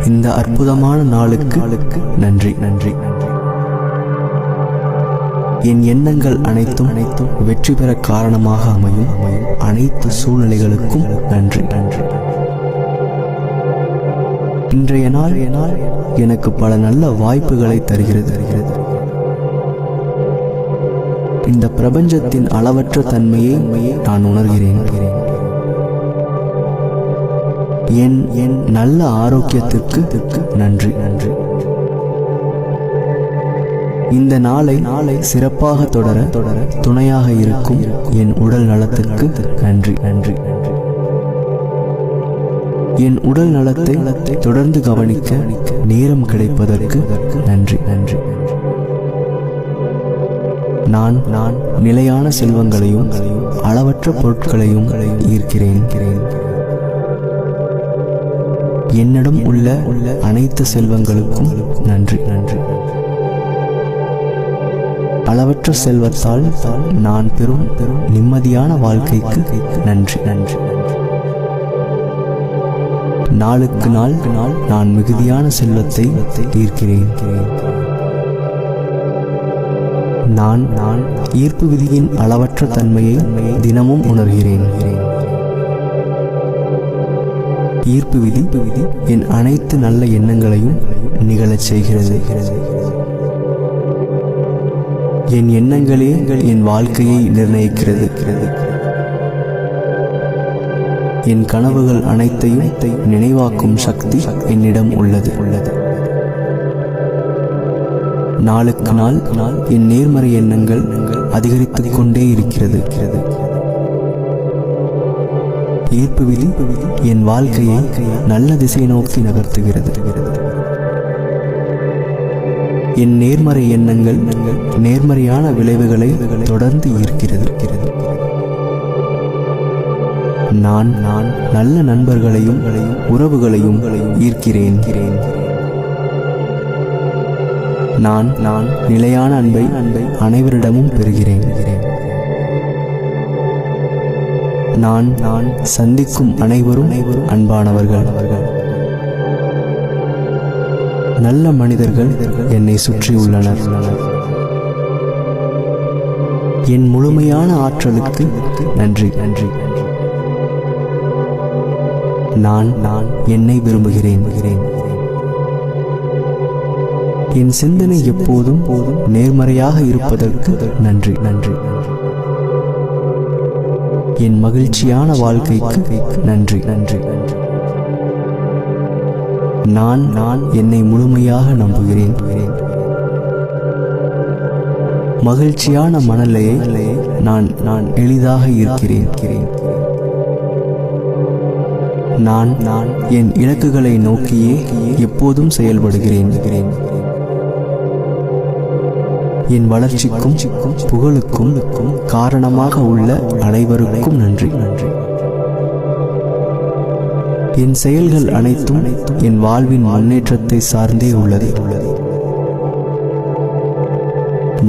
இந்த அற்புதமான நாளுக்கு நன்றி நன்றி. என் எண்ணங்கள் அனைத்தும் வெற்றி பெற காரணமாக அமையும் அனைத்து சூழ்நிலைகளுக்கும் நன்றி நன்றி. இன்றைய நாள் எனக்கு பல நல்ல வாய்ப்புகளை தருகிறது. இந்த பிரபஞ்சத்தின் அளவற்ற தன்மையை நான் உணர்கிறேன். என் நல்ல ஆரோக்கியத்திற்கு நன்றி நன்றி. இந்த நாளை சிறப்பாக தொடர துணையாக இருக்கும் என் உடல் நலத்திற்கு நன்றி நன்றி. என் உடல் நலத்தை தொடர்ந்து கவனிக்க நேரம் கிடைப்பதற்கு நன்றி நன்றி. நான் நிலையான செல்வங்களையும் அளவற்ற பொருட்களையும் ஈர்க்கிறேன். என்னிடம் உள்ள அனைத்து செல்வங்களுக்கும் நன்றி நன்றி. அளவற்ற செல்வத்தால் நான் பெறும் நிம்மதியான வாழ்க்கைக்கு நன்றி நன்றி. நாளுக்கு நாள் நான் மிகுதியான செல்வத்தை ஈர்க்கிறேன். நான் ஈர்ப்பு விதியின் அளவற்ற தன்மையை தினமும் உணர்கிறேன். ஈர்ப்பு விதி என் அனைத்து நல்ல எண்ணங்களையும் நிகழச் செய்கிறது. என் எண்ணங்களே என் வாழ்க்கையை நிர்ணயிக்கிறது. என் கனவுகள் அனைத்தையும் நினைவாக்கும் சக்தி என்னிடம் உள்ளது. நாளுக்கு நாள் என் நேர்மறை எண்ணங்கள் அதிகரித்துக் கொண்டே இருக்கிறது. ஈர்ப்பு விதி என் வாழ்க்கையை நல்ல திசை நோக்கி நகர்த்துகிறது. என் நேர்மறை எண்ணங்கள் நேர்மறையான விளைவுகளை தொடர்ந்து ஈர்க்கிறது. நான் நல்ல நண்பர்களையும் உறவுகளையும் ஈர்க்கிறேன். நான் நிலையான அன்பை அனைவரிடமும் பெறுகிறேன். நான் சந்திக்கும் அனைவரும் அன்பானவர்கள். நல்ல மனிதர்கள் என்னை சுற்றியுள்ளனர். என் முழுமையான ஆற்றலுக்கு நன்றி நன்றி. நான் என்னை விரும்புகிறேன். என் சிந்தனை எப்போதும் நேர்மறையாக இருப்பதற்கு நன்றி நன்றி. என் மகிழ்ச்சியான வாழ்க்கைக்கு நன்றி நன்றி. நான் என்னை முழுமையாக நம்புகிறேன். மகிழ்ச்சியான மனநிலையை நான் எளிதாக இருக்கிறேன். நான் என் இலக்குகளை நோக்கியே எப்போதும் செயல்படுகிறேன். என் வளர்ச்சிக்கும் புகழுக்கும் காரணமாக உள்ள அனைவருக்கும் நன்றி நன்றி. என் செயல்கள் அனைத்தும் என் வாழ்வின் முன்னேற்றத்தை சார்ந்தே உள்ளது.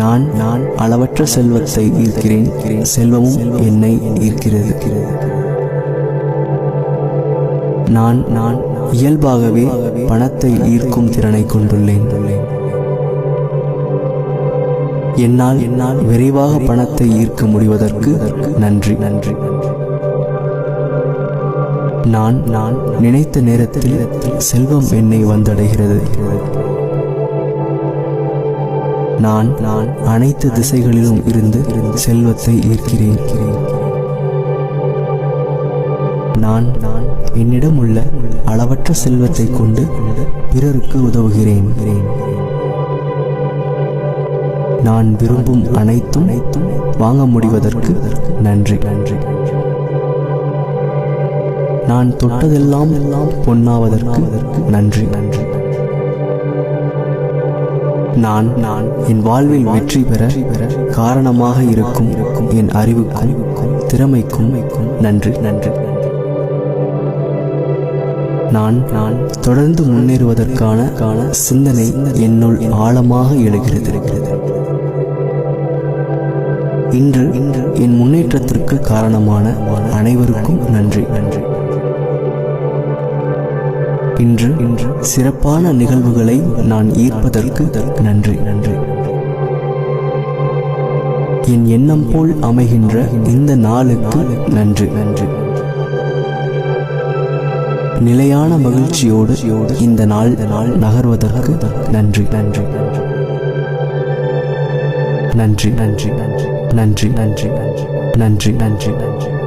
நான் அளவற்ற செல்வத்தை ஈர்க்கிறேன். செல்வமும் என்னை ஈர்க்கிறது. நான் இயல்பாகவே பணத்தை ஈர்க்கும் திறனை கொண்டுள்ளேன். என்னால் விரைவாக பணத்தை ஈர்க்க முடிவதற்கு நன்றி நன்றி. நான் நினைத்த நேரத்தில் செல்வம் என்னை வந்தடைகிறது. நான் அனைத்து திசைகளிலும் இருந்து செல்வத்தை ஈர்க்கிறேன். நான் என்னிடம் உள்ள அளவற்ற செல்வத்தை கொண்டு பிறருக்கு உதவுகிறேன். நான் விரும்பும் அனைத்தும் வாங்க முடிவதற்கு நன்றி நன்றி. நான் தொட்டதெல்லாம் பொன்னாவதற்கு நன்றி நன்றி. நான் என் வாழ்வில் வெற்றி பெற காரணமாக இருக்கும் என் அறிவுக்கும் திறமைக்கும் நன்றி நன்றி. நான் தொடர்ந்து முன்னேறுவதற்கான சிந்தனை என்னுள் ஆழமாக எழுகிறது. இன்று என் முன்னேற்றத்திற்கு காரணமான அனைவருக்கும் நன்றி நன்றி. இன்று சிறப்பான நிகழ்வுகளை நான் ஈர்ப்பதற்கு நன்றி. என் எண்ணம் போல் அமைகின்ற இந்த நாளுக்கு நன்றி. நிலையான மகிழ்ச்சியோடு இந்த நாள் நகர்வதற்கு நன்றி. நன்றி நன்றி நன்றி நன்றி நன்றி நன்றி நன்றி நன்றி.